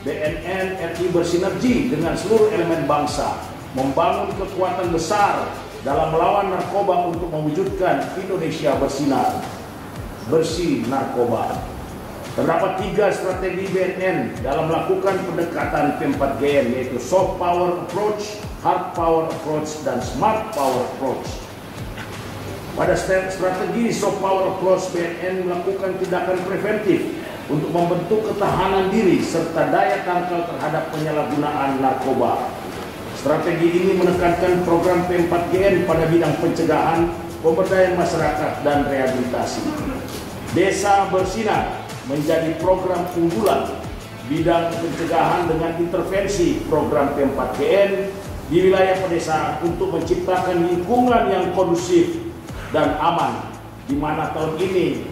BNN RI bersinergi dengan seluruh elemen bangsa, membangun kekuatan besar dalam melawan narkoba untuk mewujudkan Indonesia bersinar, bersih narkoba. Terdapat 3 strategi BNN dalam melakukan pendekatan P4GN, yaitu soft power approach, hard power approach, dan smart power approach. Pada strategi soft power approach, BNN melakukan tindakan preventif untuk membentuk ketahanan diri serta daya tangkal terhadap penyalahgunaan narkoba. Strategi ini menekankan program P4GN pada bidang pencegahan, pemberdayaan masyarakat, dan rehabilitasi. Desa Bersinar menjadi program unggulan bidang pencegahan dengan intervensi program P4GN di wilayah pedesaan untuk menciptakan lingkungan yang kondusif dan aman, di mana tahun ini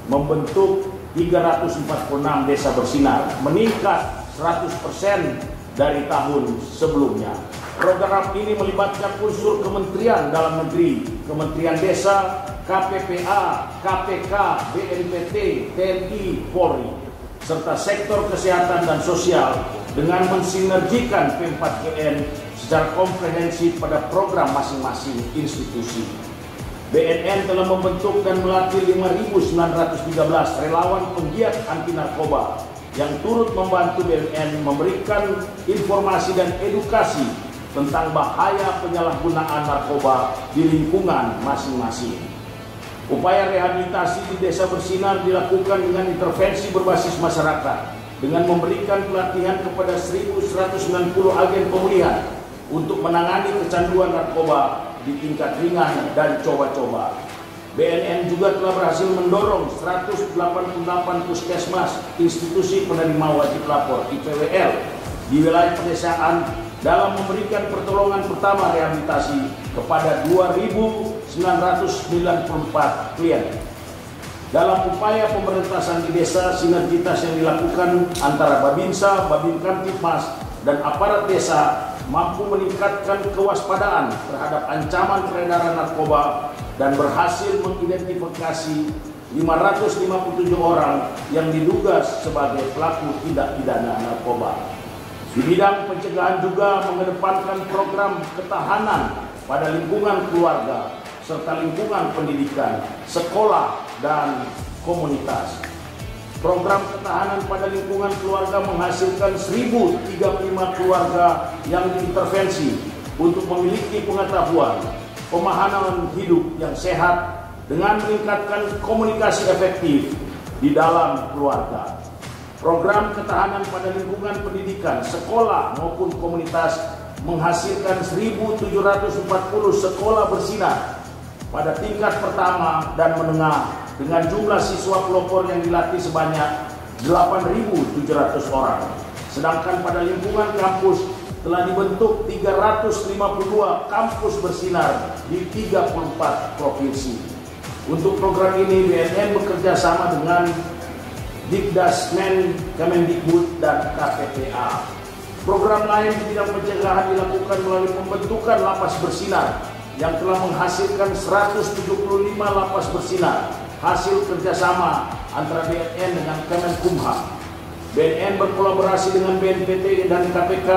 membentuk 346 desa bersinar, meningkat 100% dari tahun sebelumnya. Program ini melibatkan unsur Kementerian Dalam Negeri, Kementerian Desa, KPPA, KPK, BNPT, TNI, Polri, serta sektor kesehatan dan sosial dengan mensinergikan P4GN secara komprehensif pada program masing-masing institusi. BNN telah membentuk dan melatih 5.913 relawan penggiat anti narkoba yang turut membantu BNN memberikan informasi dan edukasi tentang bahaya penyalahgunaan narkoba di lingkungan masing-masing. Upaya rehabilitasi di Desa Bersinar dilakukan dengan intervensi berbasis masyarakat dengan memberikan pelatihan kepada 1.190 agen pemulihan untuk menangani kecanduan narkoba di tingkat ringan dan coba-coba. BNN juga telah berhasil mendorong 188 puskesmas institusi penerima wajib lapor IPWL di wilayah pedesaan dalam memberikan pertolongan pertama rehabilitasi kepada 2.994 klien. Dalam upaya pemberantasan di desa, sinergitas yang dilakukan antara Babinsa, Babin Kamtipmas, dan aparat desa mampu meningkatkan kewaspadaan terhadap ancaman peredaran narkoba dan berhasil mengidentifikasi 557 orang yang diduga sebagai pelaku tindak pidana narkoba. Di bidang pencegahan juga mengedepankan program ketahanan pada lingkungan keluarga serta lingkungan pendidikan, sekolah, dan komunitas. Program ketahanan pada lingkungan keluarga menghasilkan 1.035 keluarga yang diintervensi untuk memiliki pengetahuan, pemahaman hidup yang sehat dengan meningkatkan komunikasi efektif di dalam keluarga. Program ketahanan pada lingkungan pendidikan, sekolah maupun komunitas menghasilkan 1.740 sekolah bersinar pada tingkat pertama dan menengah dengan jumlah siswa pelopor yang dilatih sebanyak 8.700 orang. Sedangkan pada lingkungan kampus telah dibentuk 352 kampus bersinar di 34 provinsi. Untuk program ini BNN bekerja sama dengan Dikdasmen, Kemendikbud, dan KPPA. Program lain di bidang pencegahan dilakukan melalui pembentukan lapas bersinar yang telah menghasilkan 175 lapas bersinar, hasil kerjasama antara BNN dengan Kemenkumham. BNN berkolaborasi dengan BNPT dan KPK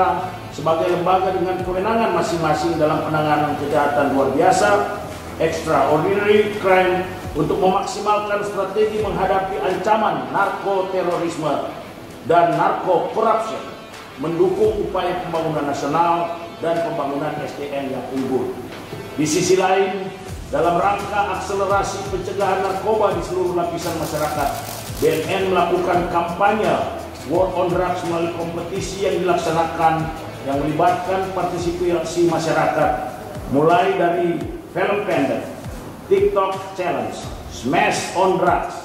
sebagai lembaga dengan kewenangan masing-masing dalam penanganan kejahatan luar biasa, extraordinary crime, untuk memaksimalkan strategi menghadapi ancaman narkoterorisme dan narko-corruption, mendukung upaya pembangunan nasional dan pembangunan SDM yang unggul. Di sisi lain, dalam rangka akselerasi pencegahan narkoba di seluruh lapisan masyarakat, BNN melakukan kampanye War on Drugs melalui kompetisi yang dilaksanakan yang melibatkan partisipasi masyarakat, mulai dari film pendek, TikTok Challenge, Smash on Drugs,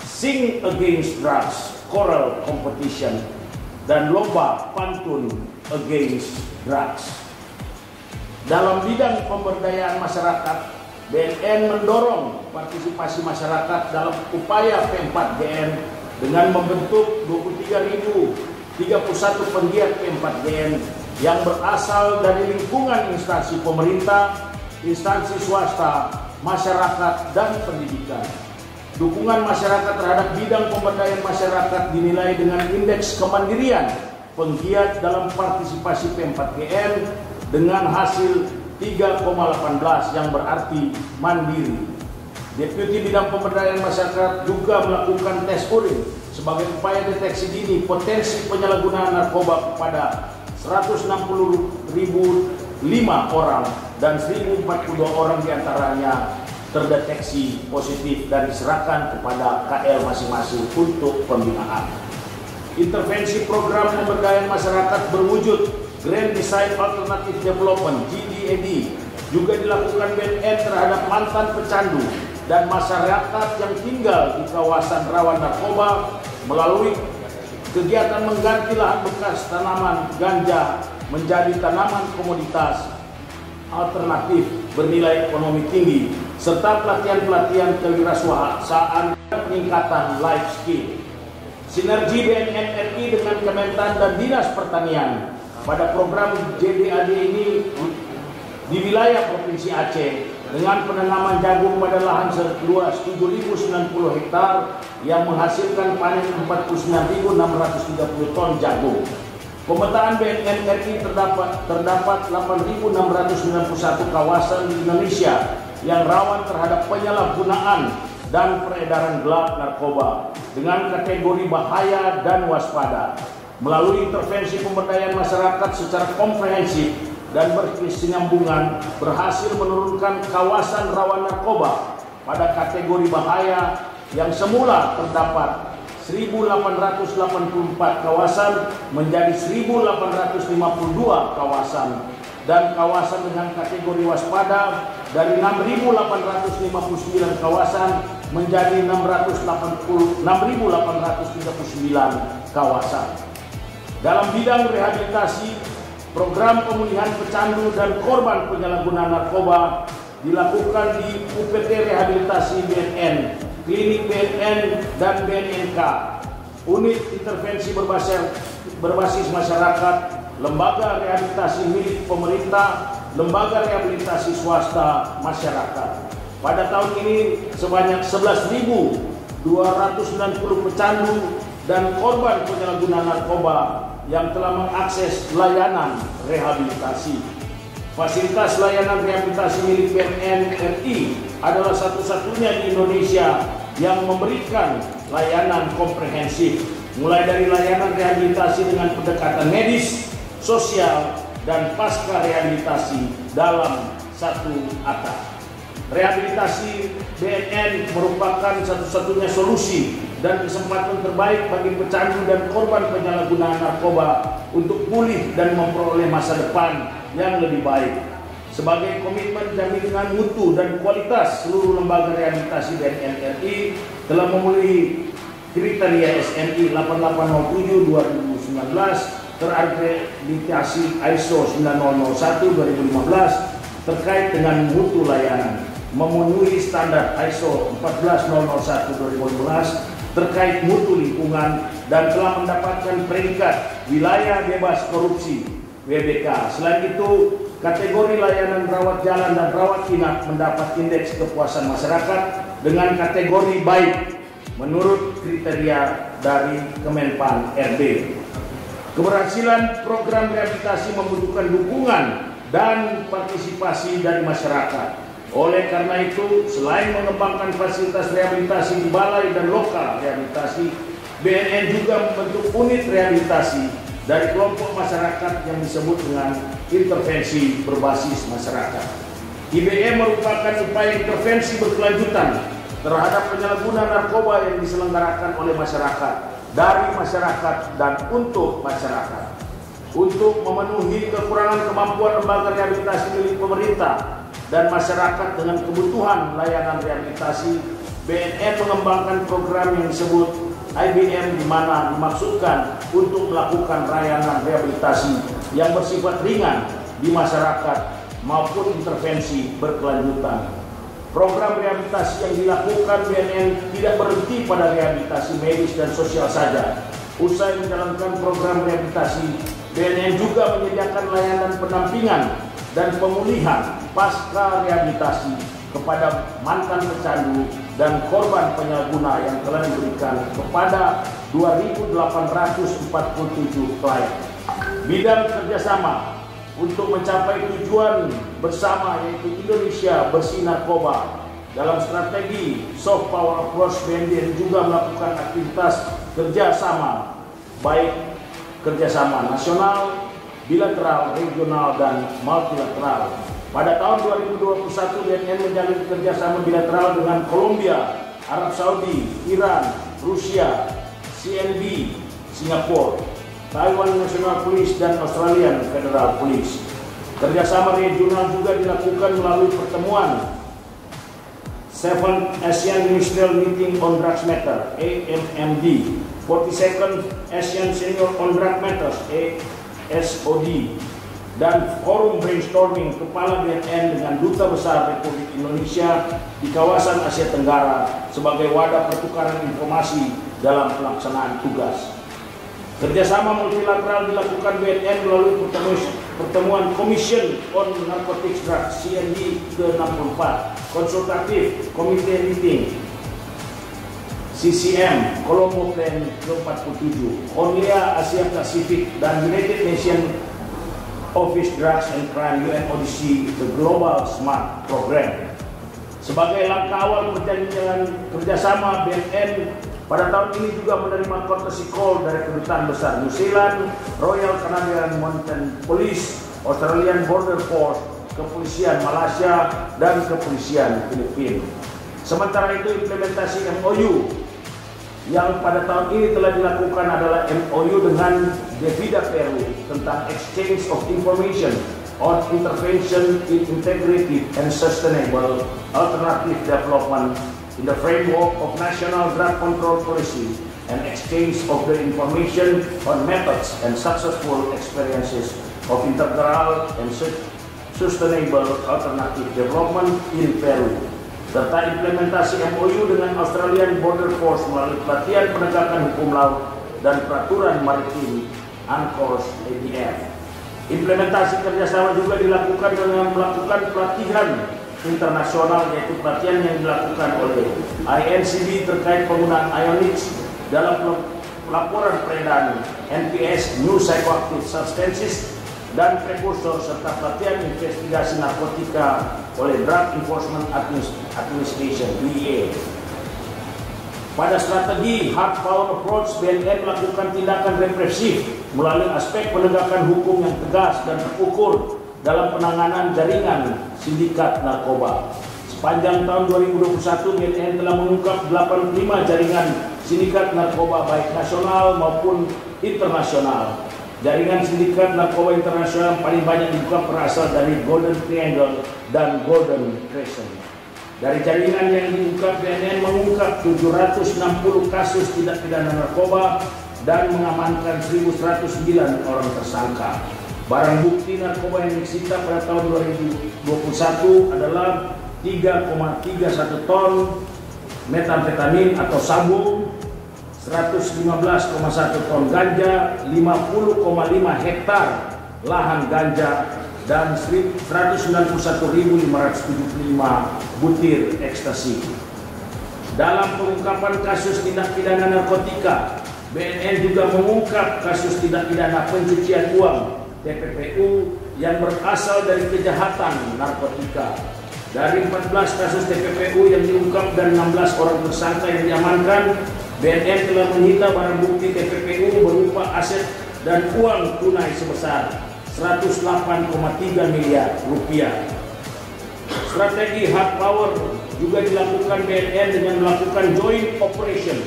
Sing Against Drugs, Choral Competition, dan lomba pantun Against Drugs. Dalam bidang pemberdayaan masyarakat, BNN mendorong partisipasi masyarakat dalam upaya P4GN dengan membentuk 23.031 penggiat P4GN yang berasal dari lingkungan instansi pemerintah, instansi swasta, masyarakat, dan pendidikan. Dukungan masyarakat terhadap bidang pemberdayaan masyarakat dinilai dengan indeks kemandirian penggiat dalam partisipasi P4GM dengan hasil 3,18 yang berarti mandiri. Deputi Bidang Pemberdayaan Masyarakat juga melakukan tes urin sebagai upaya deteksi dini potensi penyalahgunaan narkoba kepada 160.005 orang dan 1.042 orang diantaranya terdeteksi positif dan diserahkan kepada KL masing-masing untuk pembinaan. Intervensi program pemberdayaan masyarakat berwujud Grand Design Alternative Development GDAD juga dilakukan BNN terhadap mantan pecandu dan masyarakat yang tinggal di kawasan rawan narkoba melalui kegiatan mengganti lahan bekas tanaman ganja menjadi tanaman komoditas alternatif bernilai ekonomi tinggi serta pelatihan-pelatihan kewirausahaan dan peningkatan life skill. Sinergi BNN RI dengan Kementan dan Dinas Pertanian pada program JDAD ini di wilayah Provinsi Aceh dengan penanaman jagung pada lahan seluas 7.090 hektar yang menghasilkan panen 49.630 ton jagung. Pemetaan BNN RI terdapat 8.691 kawasan di Indonesia yang rawan terhadap penyalahgunaan dan peredaran gelap narkoba dengan kategori bahaya dan waspada. Melalui intervensi pemberdayaan masyarakat secara komprehensif dan berkesinambungan berhasil menurunkan kawasan rawan narkoba pada kategori bahaya yang semula terdapat 1.884 kawasan menjadi 1.852 kawasan dan kawasan dengan kategori waspada dari 6.859 kawasan menjadi 6.839 kawasan. Dalam bidang rehabilitasi, program pemulihan pecandu dan korban penyalahgunaan narkoba dilakukan di UPT Rehabilitasi BNN, Klinik BNN dan BNNK, Unit Intervensi Berbasis Masyarakat, Lembaga Rehabilitasi milik pemerintah, Lembaga Rehabilitasi swasta masyarakat. Pada tahun ini sebanyak 11.290 pecandu dan korban penyalahgunaan narkoba yang telah mengakses layanan rehabilitasi. Fasilitas layanan rehabilitasi milik BNN RI adalah satu-satunya di Indonesia yang memberikan layanan komprehensif, mulai dari layanan rehabilitasi dengan pendekatan medis, sosial, dan pasca rehabilitasi dalam satu atap. Rehabilitasi BNN merupakan satu-satunya solusi dan kesempatan terbaik bagi pecandu dan korban penyalahgunaan narkoba untuk pulih dan memperoleh masa depan yang lebih baik. Sebagai komitmen jaminan mutu dan kualitas, seluruh lembaga rehabilitasi BNN RI telah memenuhi kriteria SNI 8807/2019 terakreditasi ISO 9001/2015 terkait dengan mutu layanan, memenuhi standar ISO 14001/2015 terkait mutu lingkungan dan telah mendapatkan predikat wilayah bebas korupsi WBK. Selain itu, kategori layanan rawat jalan dan rawat inap mendapat indeks kepuasan masyarakat dengan kategori baik menurut kriteria dari Kemenpan RB. Keberhasilan program rehabilitasi membutuhkan dukungan dan partisipasi dari masyarakat. Oleh karena itu, selain mengembangkan fasilitas rehabilitasi di balai dan lokal rehabilitasi, BNN juga membentuk unit rehabilitasi dari kelompok masyarakat yang disebut dengan intervensi berbasis masyarakat. IBM merupakan upaya intervensi berkelanjutan terhadap penyalahgunaan narkoba yang diselenggarakan oleh masyarakat, dari masyarakat dan untuk masyarakat. Untuk memenuhi kekurangan kemampuan lembaga rehabilitasi milik pemerintah dan masyarakat dengan kebutuhan layanan rehabilitasi, BNN mengembangkan program yang disebut IBM, di mana dimaksudkan untuk melakukan layanan rehabilitasi yang bersifat ringan di masyarakat maupun intervensi berkelanjutan. Program rehabilitasi yang dilakukan BNN tidak berhenti pada rehabilitasi medis dan sosial saja. Usai menjalankan program rehabilitasi, BNN juga menyediakan layanan pendampingan dan pemulihan pasca rehabilitasi kepada mantan pecandu dan korban penyalahguna yang telah diberikan kepada 2.847 klien. Bidang kerjasama untuk mencapai tujuan bersama yaitu Indonesia bersih narkoba. Dalam strategi soft power approach, BNN juga melakukan aktivitas kerjasama baik kerjasama nasional, bilateral, regional, dan multilateral. Pada tahun 2021, BNN menjalin kerjasama bilateral dengan Kolombia, Arab Saudi, Iran, Rusia, CNB, Singapura, Taiwan National Police, dan Australian Federal Police. Kerjasama regional juga dilakukan melalui pertemuan 7th ASEAN Ministerial Meeting on Drugs Matter (AMMD), 42nd ASEAN Senior on Drug Matters (ASOD), dan forum brainstorming kepala BNN dengan Duta Besar Republik Indonesia di kawasan Asia Tenggara sebagai wadah pertukaran informasi dalam pelaksanaan tugas. Kerjasama multilateral dilakukan BNN melalui pertemuan Commission on Narcotics Drugs (CND) ke-64, Konsultatif Komite Meeting CCM Colombo Plan ke-47, ONLEA Asia Pasifik, dan United Nations Office Drugs and Crime UNODC The Global Smart Program. Sebagai langkah awal perjanjian kerjasama, BNN pada tahun ini juga menerima courtesy call dari Kedutaan Besar New Zealand, Royal Canadian Mounted Police, Australian Border Force, Kepolisian Malaysia, dan Kepolisian Filipina. Sementara itu, implementasi MOU yang pada tahun ini telah dilakukan adalah MOU dengan Devida Peru tentang exchange of information on intervention in integrated and sustainable alternative development in the framework of national drug control policy and exchange of the information on methods and successful experiences of integral and sustainable alternative development in Peru, serta implementasi MOU dengan Australian Border Force melalui pelatihan penegakan hukum laut dan peraturan maritim UNCLOS ADF. Implementasi kerjasama juga dilakukan dengan melakukan pelatihan internasional, yaitu pelatihan yang dilakukan oleh INCB terkait penggunaan Ionix dalam laporan peredaran NPS New Psychoactive Substances dan prekursor, serta pelatihan investigasi narkotika oleh Drug Enforcement Administration (DEA). Pada strategi hard power approach, BNN melakukan tindakan represif melalui aspek penegakan hukum yang tegas dan terukur dalam penanganan jaringan sindikat narkoba. Sepanjang tahun 2021, BNN telah mengungkap 85 jaringan sindikat narkoba baik nasional maupun internasional. Jaringan sindikat narkoba internasional yang paling banyak dibuka berasal dari Golden Triangle dan Golden Crescent. Dari jaringan yang diungkap, BNN mengungkap 760 kasus tindak pidana narkoba dan mengamankan 1.109 orang tersangka. Barang bukti narkoba yang disita pada tahun 2021 adalah 3,31 ton metamfetamin atau sabu, 115,1 ton ganja, 50,5 hektar lahan ganja, dan 191.575 butir ekstasi. Dalam pengungkapan kasus tindak pidana narkotika, BNN juga mengungkap kasus tindak pidana pencucian uang (TPPU) yang berasal dari kejahatan narkotika. Dari 14 kasus TPPU yang diungkap dan 16 orang tersangka yang diamankan, BNN telah menyita barang bukti TPPU berupa aset dan uang tunai sebesar 108,3 miliar rupiah. Strategi hard power juga dilakukan BNN dengan melakukan joint operation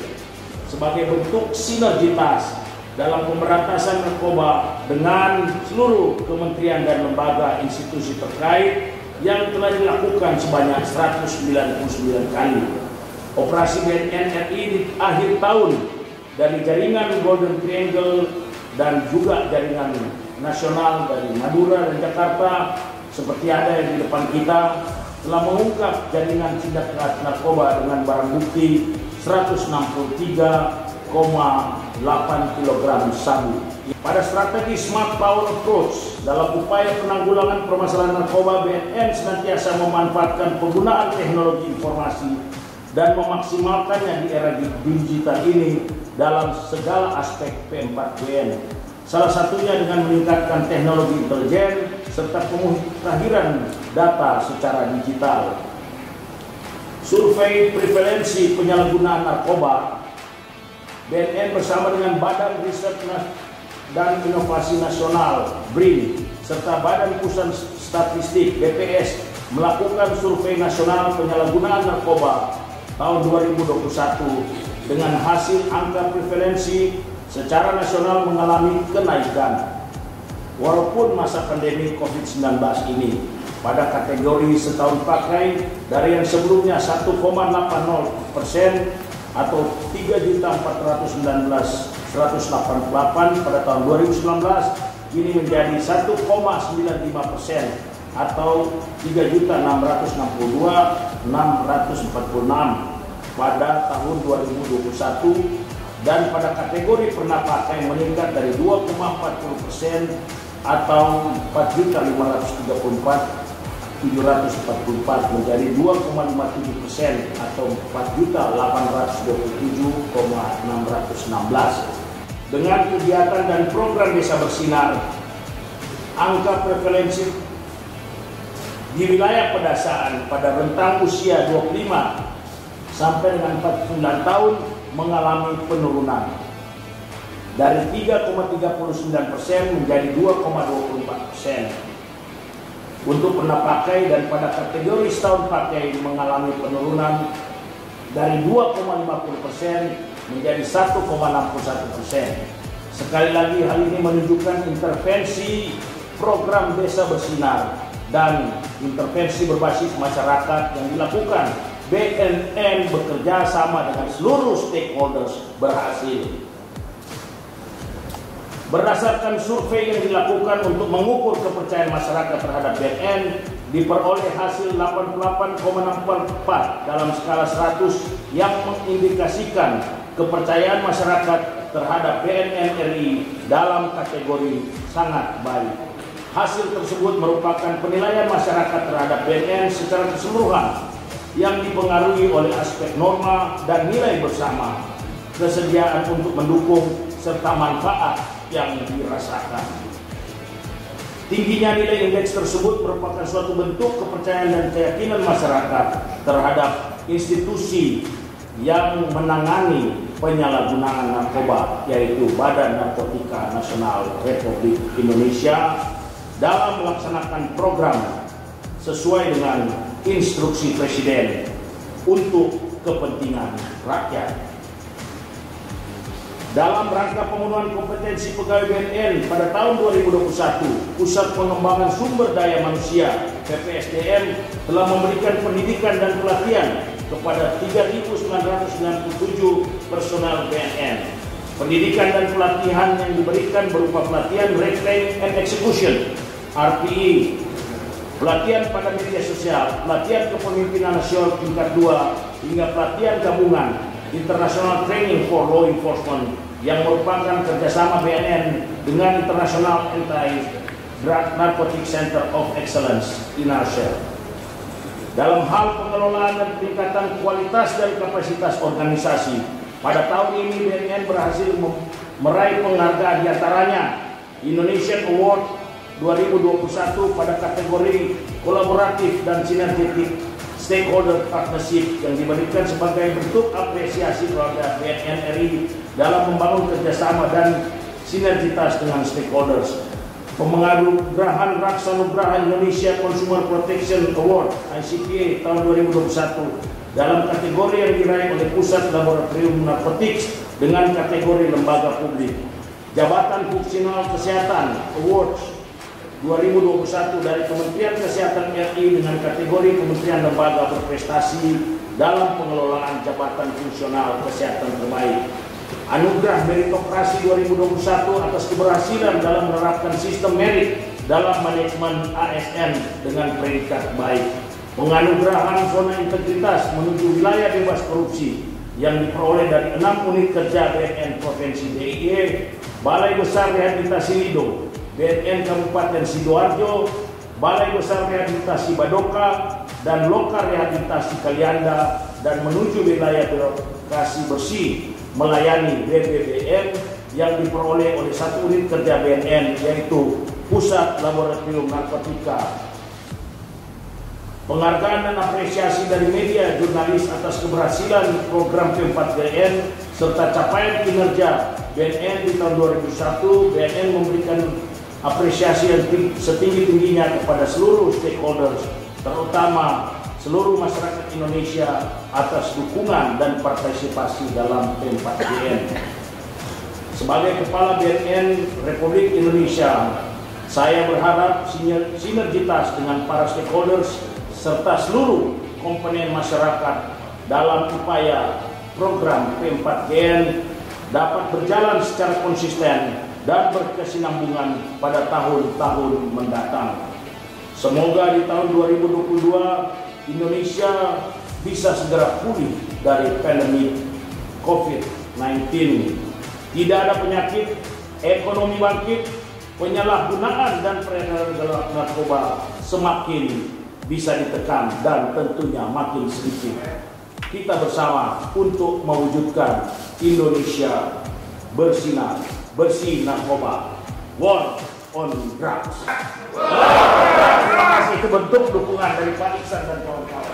sebagai bentuk sinergitas dalam pemberantasan narkoba dengan seluruh kementerian dan lembaga institusi terkait yang telah dilakukan sebanyak 199 kali. Operasi BNN RI di akhir tahun dari jaringan Golden Triangle dan juga jaringan nasional dari Madura dan Jakarta seperti ada yang di depan kita telah mengungkap jaringan tindak narkoba dengan barang bukti 163,5 kg sabu. Pada strategi Smart Power Approach dalam upaya penanggulangan permasalahan narkoba, BNN senantiasa memanfaatkan penggunaan teknologi informasi dan memaksimalkannya di era digital ini dalam segala aspek P4BN. Salah satunya dengan meningkatkan teknologi intelijen serta pemutahiran data secara digital. Survei prevalensi penyalahgunaan narkoba, BNN bersama dengan Badan Riset dan Inovasi Nasional (BRIN) serta Badan Pusat Statistik (BPS) melakukan survei nasional penyalahgunaan narkoba tahun 2021 dengan hasil angka prevalensi secara nasional mengalami kenaikan. Walaupun masa pandemi COVID-19 ini pada kategori setahun pakai dari yang sebelumnya 1,80% atau 3.419.188 pada tahun 2019 ini menjadi 1,95% atau 3.662.646 pada tahun 2021, dan pada kategori pernah pakai meningkat dari 2,40% atau 4.534.744 menjadi 2,57% atau 4.827.616. Dengan kegiatan dan program Desa Bersinar, angka prevalensi di wilayah pedesaan pada rentang usia 25 sampai dengan 49 tahun mengalami penurunan dari 3,39% menjadi 2,24%. Untuk pernah pakai dan pada kategori setahun pakai mengalami penurunan dari 2,50% menjadi 1,61%. Sekali lagi hal ini menunjukkan intervensi program Desa Bersinar dan intervensi berbasis masyarakat yang dilakukan BNN bekerja sama dengan seluruh stakeholders berhasil. Berdasarkan survei yang dilakukan untuk mengukur kepercayaan masyarakat terhadap BNN, diperoleh hasil 88,64 dalam skala 100 yang mengindikasikan kepercayaan masyarakat terhadap BNN RI dalam kategori sangat baik. Hasil tersebut merupakan penilaian masyarakat terhadap BNN secara keseluruhan yang dipengaruhi oleh aspek norma dan nilai bersama, kesediaan untuk mendukung, serta manfaat yang dirasakan. Tingginya nilai indeks tersebut merupakan suatu bentuk kepercayaan dan keyakinan masyarakat terhadap institusi yang menangani penyalahgunaan narkoba, yaitu Badan Narkotika Nasional Republik Indonesia, dalam melaksanakan program sesuai dengan instruksi Presiden untuk kepentingan rakyat. Dalam rangka pemenuhan kompetensi pegawai BNN pada tahun 2021, Pusat Pengembangan Sumber Daya Manusia (PPSDM) telah memberikan pendidikan dan pelatihan kepada 3.997 personel BNN. Pendidikan dan pelatihan yang diberikan berupa pelatihan Reclaim and Execution (RPE), pelatihan pada media sosial, pelatihan kepemimpinan nasional tingkat 2, hingga pelatihan gabungan International Training for Law Enforcement yang merupakan kerjasama BNN dengan International Anti-Drug Narcotic Center of Excellence (INARCEL). Dalam hal pengelolaan dan peningkatan kualitas dan kapasitas organisasi, pada tahun ini BNN berhasil meraih penghargaan diantaranya Indonesian Award 2021 pada kategori kolaboratif dan sinergetik stakeholder partnership yang diberikan sebagai bentuk apresiasi kepada BNN RI dalam membangun kerjasama dan sinergitas dengan stakeholders. Penganugerahan Raksanugraha Indonesia Consumer Protection Award (ICPA) tahun 2021 dalam kategori yang diraih oleh Pusat Laboratorium Narkotik dengan kategori lembaga publik. Jabatan Fungsional Kesehatan Awards 2021 dari Kementerian Kesehatan RI dengan kategori Kementerian Lembaga Berprestasi dalam pengelolaan jabatan fungsional kesehatan terbaik. Anugerah Meritokrasi 2021 atas keberhasilan dalam menerapkan sistem merit dalam manajemen ASN dengan predikat baik. Penganugerahan Zona Integritas menuju Wilayah Bebas Korupsi yang diperoleh dari 6 unit kerja BNN Provinsi DIY, Balai Besar Rehabilitasi Lido, BNN Kabupaten Sidoarjo, Balai Besar Rehabilitasi Badoka, dan Lokal Rehabilitasi Kalianda, dan menuju wilayah birokrasi bersih melayani BBBN yang diperoleh oleh 1 unit kerja BNN, yaitu Pusat Laboratorium Narkotika. Penghargaan dan apresiasi dari media jurnalis atas keberhasilan program P4GN serta capaian kinerja BNN di tahun 2001, BNN memberikan apresiasi yang setinggi-tingginya kepada seluruh stakeholders, terutama seluruh masyarakat Indonesia atas dukungan dan partisipasi dalam P4GN. Sebagai Kepala BNN Republik Indonesia, saya berharap sinergitas dengan para stakeholders serta seluruh komponen masyarakat dalam upaya program P4GN dapat berjalan secara konsisten dan berkesinambungan pada tahun-tahun mendatang. Semoga di tahun 2022 Indonesia bisa segera pulih dari pandemi COVID-19. Tidak ada penyakit, ekonomi bangkit, penyalahgunaan dan peredaran gelap narkoba semakin bisa ditekan dan tentunya makin sedikit. Kita bersama untuk mewujudkan Indonesia bersinar, bersih narkoba. War on drugs. Terima kasih, itu bentuk dukungan dari Pak Iksan dan kawan-kawan.